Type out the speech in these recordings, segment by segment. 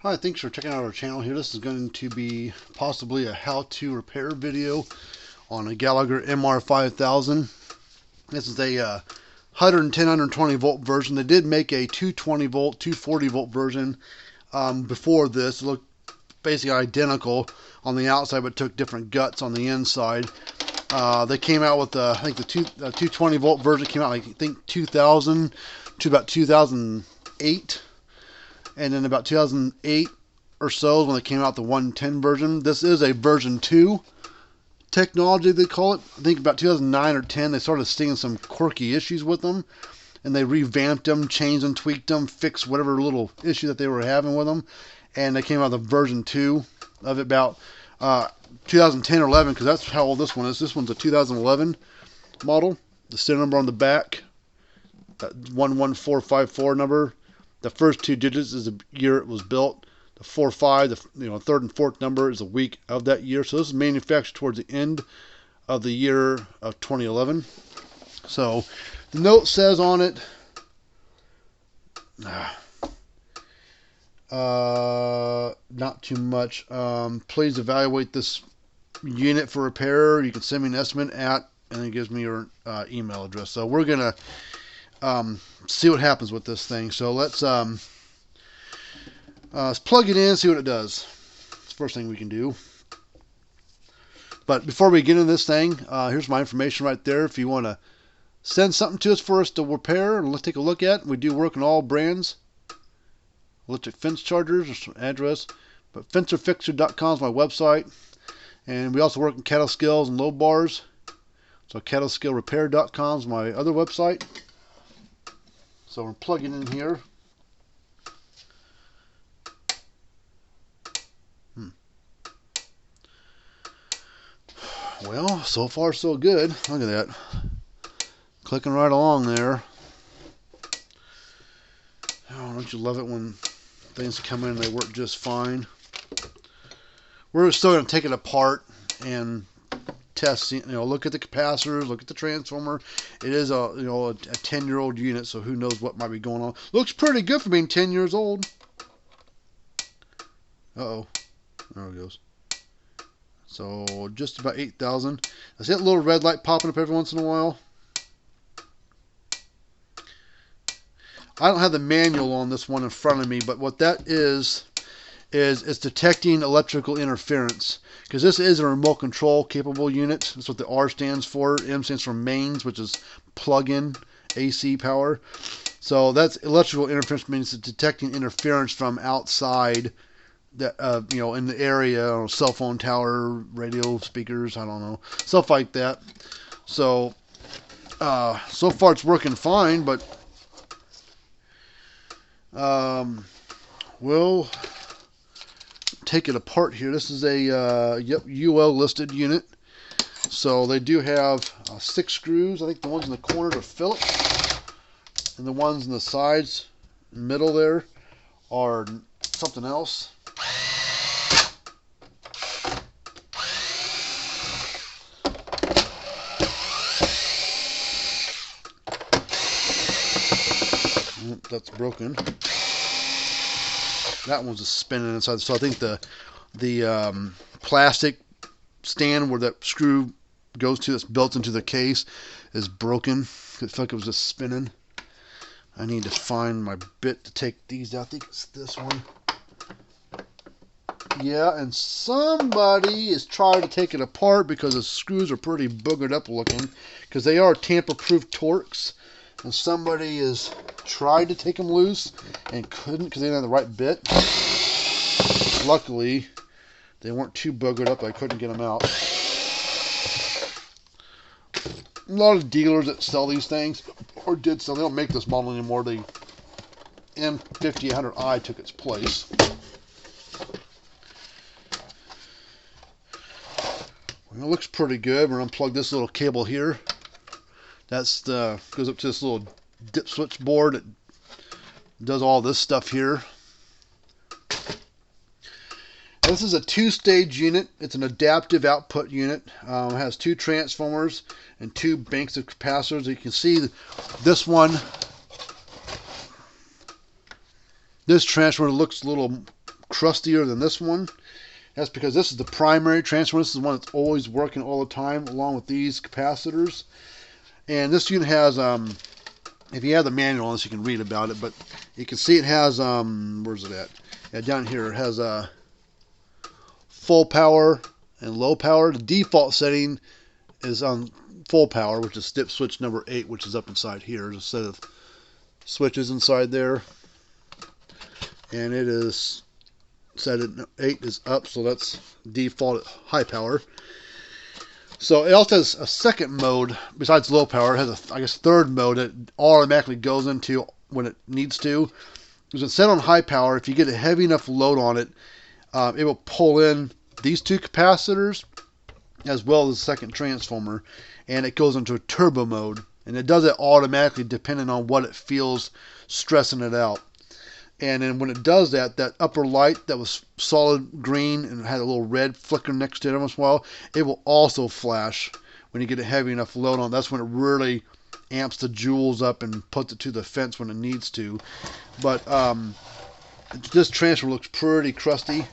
Hi, thanks for checking out our channel here. This is going to be possibly a how-to repair video on a Gallagher MR5000. This is a 110, 120 volt version. They did make a 220 volt, 240 volt version before this. It looked basically identical on the outside, but took different guts on the inside. They came out with I think the 220 volt version came out, I think 2000 to about 2008. And then about 2008 or so when they came out the 110 version. This is a version 2 technology, they call it. I think about 2009 or 10 they started seeing some quirky issues with them, and they revamped them, changed them, tweaked them, fixed whatever little issue that they were having with them, and they came out with version 2 of it about 2010 or 11, because that's how old this one is. This one's a 2011 model. The serial number on the back, that 11454 number. The first 2 digits is the year it was built. The 45, the third and fourth number is a week of that year. So this is manufactured towards the end of the year of 2011. So the note says on it, not too much. Please evaluate this unit for repair. You can send me an estimate at, and it gives me your email address. So we're gonna see what happens with this thing. So let's plug it in, see what it does. It's the first thing we can do. But before we get into this thing, here's my information right there. If you want to send something to us for us to repair and let's take a look at, we do work on all brands. Electric fence chargers, there's an address. But fencerfixer.com is my website. And we also work in cattle scales and low bars. So cattlescalerepair.com is my other website. So we're plugging in here. Well, so far so good. Look at that. Clicking right along there. Oh, don't you love it when things come in and they work just fine? We're still going to take it apart and test, look at the capacitors, look at the transformer. It is a 10-year-old unit, so who knows what might be going on. Looks pretty good for being 10 years old. Uh-oh. There it goes. So just about 8,000. I see that little red light popping up every once in a while. I don't have the manual on this one in front of me, but what that is it's detecting electrical interference, because this is a remote control capable unit. That's what the R stands for. M stands for mains, which is plug-in AC power. So that's electrical interference, means it's detecting interference from outside that in the area, cell phone tower, radio speakers, I don't know, stuff like that. So so far it's working fine, but we'll take it apart here. This is a UL listed unit. So they do have 6 screws. I think the ones in the corners are Phillips, and the ones in the sides, middle there, are something else. That's broken. That one's just spinning inside. So I think the plastic stand where that screw goes to, that's built into the case, is broken. It felt like it was just spinning. I need to find my bit to take these out. I think it's this one. Yeah, and somebody is trying to take it apart because the screws are pretty boogered up looking, because they are tamper-proof Torx, and somebody has tried to take them loose and couldn't because they didn't have the right bit. Luckily, they weren't too boogered up. I couldn't get them out. A lot of dealers that sell these things, or did sell, they don't make this model anymore. The M5000i took its place. Well, it looks pretty good. We're going to unplug this little cable here. That's goes up to this little dip switch board. It does all this stuff here. This is a 2-stage unit. It's an adaptive output unit. It has 2 transformers and 2 banks of capacitors. You can see this one, this transformer looks a little crustier than this one. That's because this is the primary transformer. This is the one that's always working all the time, along with these capacitors. And this unit has, if you have the manual on this, you can read about it, but you can see it has, where's it at? Yeah, down here, it has full power and low power. The default setting is on full power, which is dip switch number 8, which is up inside here. There's a set of switches inside there. And it is set at 8 is up, so that's default at high power. So it also has a second mode besides low power. It has a, I guess, third mode that automatically goes into when it needs to. Because it's set on high power, if you get a heavy enough load on it, it will pull in these two capacitors as well as the second transformer, and it goes into a turbo mode. And it does it automatically depending on what it feels stressing it out. And then when it does that, that upper light that was solid green and had a little red flicker next to it every once in a while, it will also flash when you get a heavy enough load on. That's when it really amps the joules up and puts it to the fence when it needs to. But this transformer looks pretty crusty.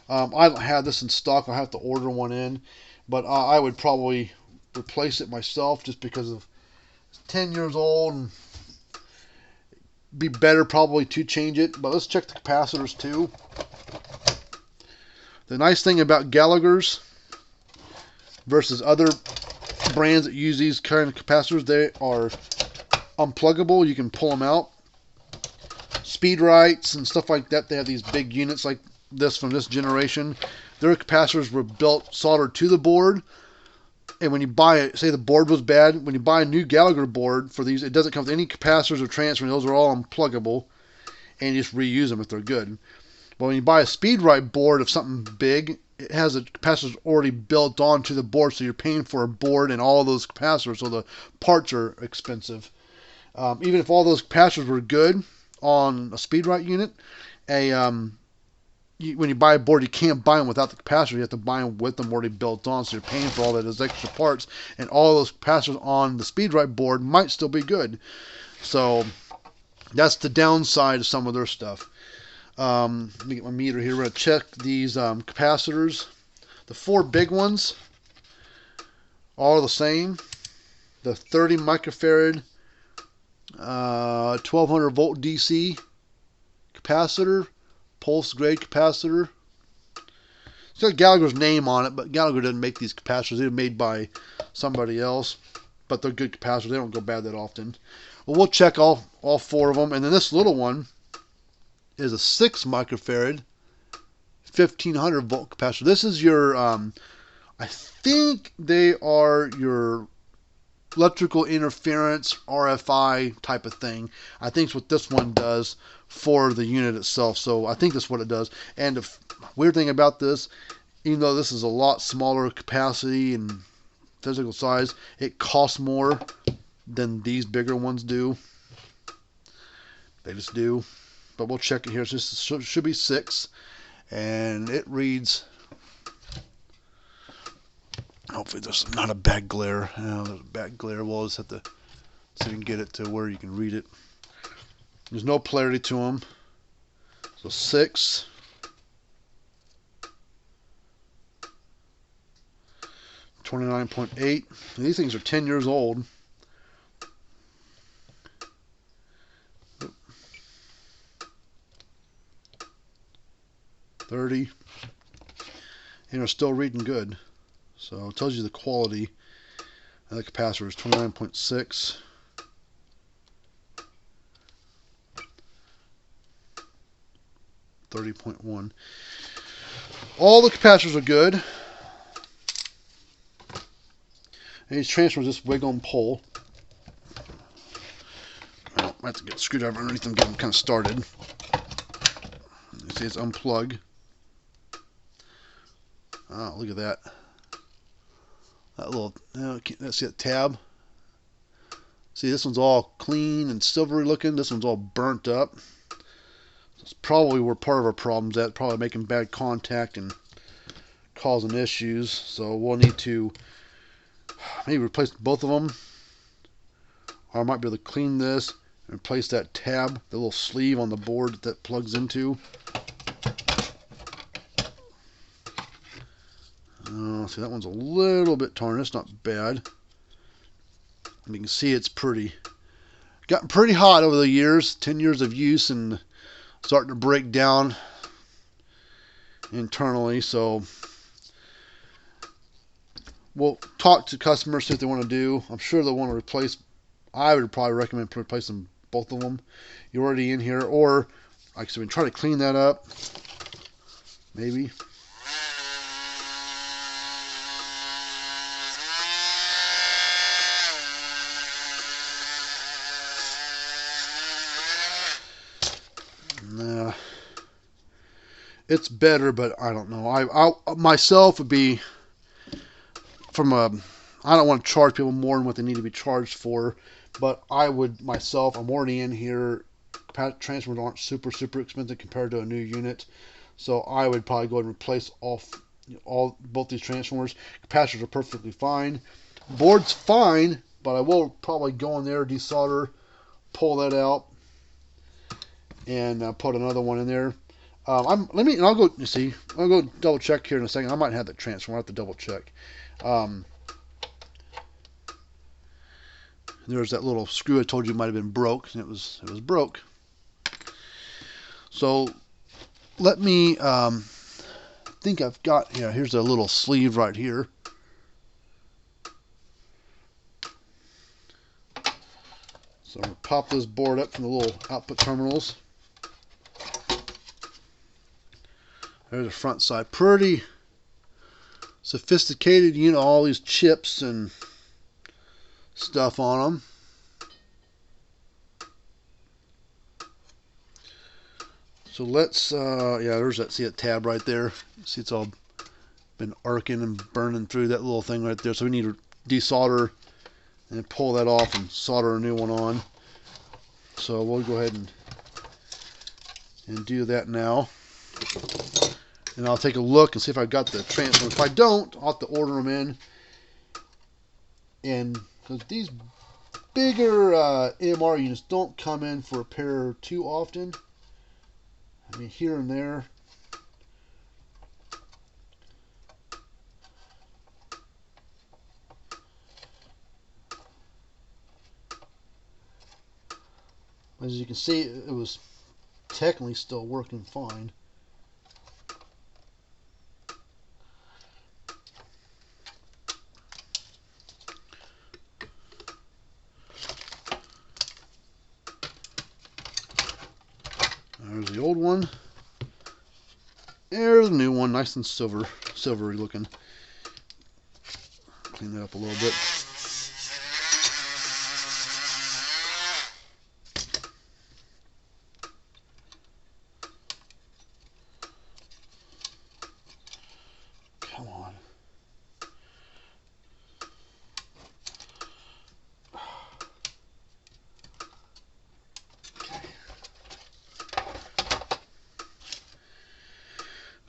I don't have this in stock. I'll have to order one in. But I would probably replace it myself just because of it's 10 years old and be better probably to change it. But let's check the capacitors too. The nice thing about Gallagher's versus other brands that use these kind of capacitors, they are unpluggable. You can pull them out. Speedrights and stuff like that, they have these big units like this from this generation. Their capacitors were built soldered to the board. And when you buy it, say the board was bad, when you buy a new Gallagher board for these, it doesn't come with any capacitors or transfer. Those are all unpluggable, and you just reuse them if they're good. But when you buy a Speedright board of something big, it has the capacitors already built onto the board, so you're paying for a board and all those capacitors, so the parts are expensive. Even if all those capacitors were good on a Speedright unit, when you buy a board, you can't buy them without the capacitor. You have to buy them with them already built on, so you're paying for all that as extra parts. And all those capacitors on the Speedright board might still be good. So that's the downside of some of their stuff. Let me get my meter here. We're going to check these capacitors. The 4 big ones are the same. The 30 microfarad 1200 volt DC capacitor, pulse grade capacitor. It's got Gallagher's name on it, but Gallagher doesn't make these capacitors. They're made by somebody else, but they're good capacitors. They don't go bad that often. Well, we'll check all 4 of them. And then this little one is a 6 microfarad 1500 volt capacitor. This is your, I think they are your electrical interference RFI type of thing. I think it's what this one does for the unit itself. So I think that's what it does. And the weird thing about this, even though this is a lot smaller capacity and physical size, it costs more than these bigger ones do. They just do. But we'll check it here. It should be 6, and it reads. Hopefully there's not a bad glare. There's a bad glare. We'll just have to see if we can get it to where you can read it. There's no polarity to them. So 6. $29.8. These things are 10 years old. $30. And they're still reading good. So it tells you the quality of the capacitor is 29.6. $30.1. All the capacitors are good. And these transformers just wiggle and pull. Well, I have to get a screwdriver underneath them, get them kind of started. You see it's unplugged. Oh, look at that. That little, let's see that tab. See, this one's all clean and silvery looking. This one's all burnt up. That's probably where part of our problem's at. Probably making bad contact and causing issues. So we'll need to maybe replace both of them. Or I might be able to clean this and replace that tab, the little sleeve on the board that plugs into. See, that one's a little bit torn. It's not bad. You can see it's gotten pretty hot over the years. 10 years of use and starting to break down internally. So we'll talk to customers, see what they want to do. I'm sure they'll want to replace. I would probably recommend replacing both of them. You're already in here, or like I said, we try to clean that up. Maybe. Nah, it's better, but I don't know. I myself would be from a. I don't want to charge people more than what they need to be charged for, but I would myself. I'm already in here. Transformers aren't super expensive compared to a new unit, so I would probably go ahead and replace both these transformers. Capacitors are perfectly fine. Board's fine, but I will probably go in there, desolder, pull that out, and put another one in there. I'll go. You see, I'll go double check here in a second. I might have the transformer. I have to double check. There's that little screw I told you might have been broke, and it was broke. So let me think I've got here. Here's a little sleeve right here. So I'm going to pop this board up from the little output terminals. There's the front side. Pretty sophisticated, you know, all these chips and stuff on them. So let's, yeah, there's that, see that tab right there? See, it's all been arcing and burning through that little thing right there. So we need to desolder and pull that off and solder a new one on. So we'll go ahead and do that now. And I'll take a look and see if I've got the transformer. If I don't, I'll have to order them in. And because these bigger MR units don't come in for repair too often. I mean, here and there. As you can see, it was technically still working fine. There's the old one. There's the new one, nice and silvery looking. Clean that up a little bit. Come on.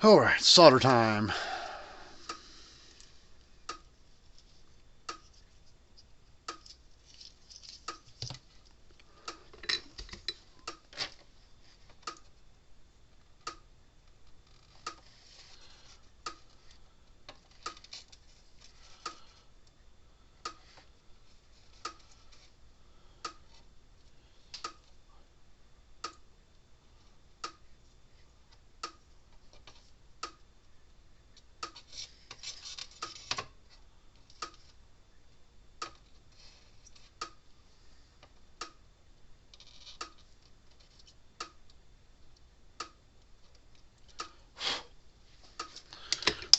All right, solder time.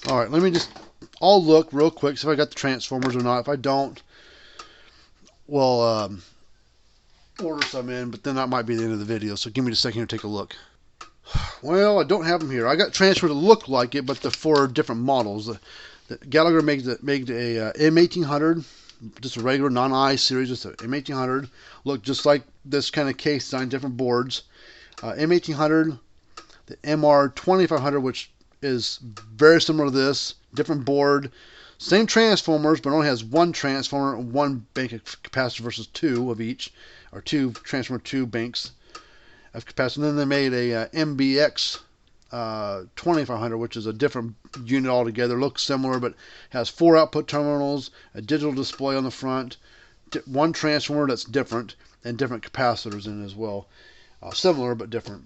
All right, I'll look real quick, see if I got the transformers or not. If I don't, we'll order some in, but then that might be the end of the video. So give me a second to take a look. Well, I don't have them here. I got transformers that look like it, but they're for different models. The Gallagher made a M1800, just a regular non-I series, just an M1800. Look just like this kind of case design, different boards. M1800, the MR2500, which is very similar to this, different board, same transformers, but only has one transformer and one bank of capacitor versus two of each, or two banks of capacitor. And then they made a MBX 2500, which is a different unit altogether. Looks similar, but has 4 output terminals, a digital display on the front, one transformer that's different, and different capacitors in it as well. Similar but different.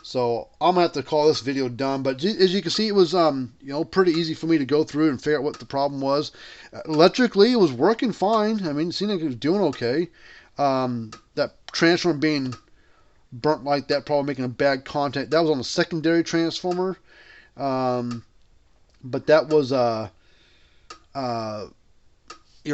So I'm gonna have to call this video done. But as you can see, it was pretty easy for me to go through and figure out what the problem was. Electrically, it was working fine. I mean, it seemed like it was doing okay. That transformer being burnt like that, probably making a bad contact. That was on the secondary transformer, but that was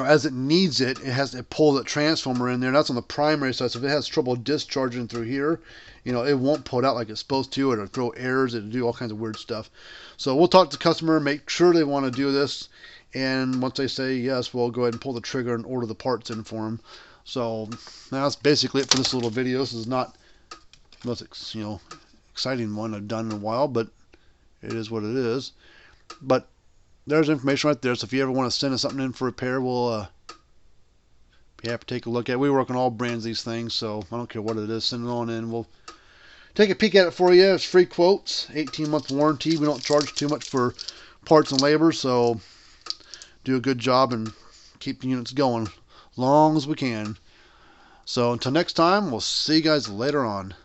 as it needs it, it has to pull that transformer in there. And that's on the primary side. So if it has trouble discharging through here, it won't pull it out like it's supposed to. It'll throw errors. It'll do all kinds of weird stuff. So we'll talk to the customer, make sure they want to do this, and once they say yes, we'll go ahead and pull the trigger and order the parts in for them. So that's basically it for this little video. This is not the most exciting one I've done in a while, but it is what it is. But there's information right there. So if you ever want to send us something in for repair, we'll be happy to take a look at it. We work on all brands of these things, so I don't care what it is. Send it on in. We'll take a peek at it for you. It's free quotes, 18-month warranty. We don't charge too much for parts and labor, so do a good job and keep the units going as long as we can. So until next time, we'll see you guys later on.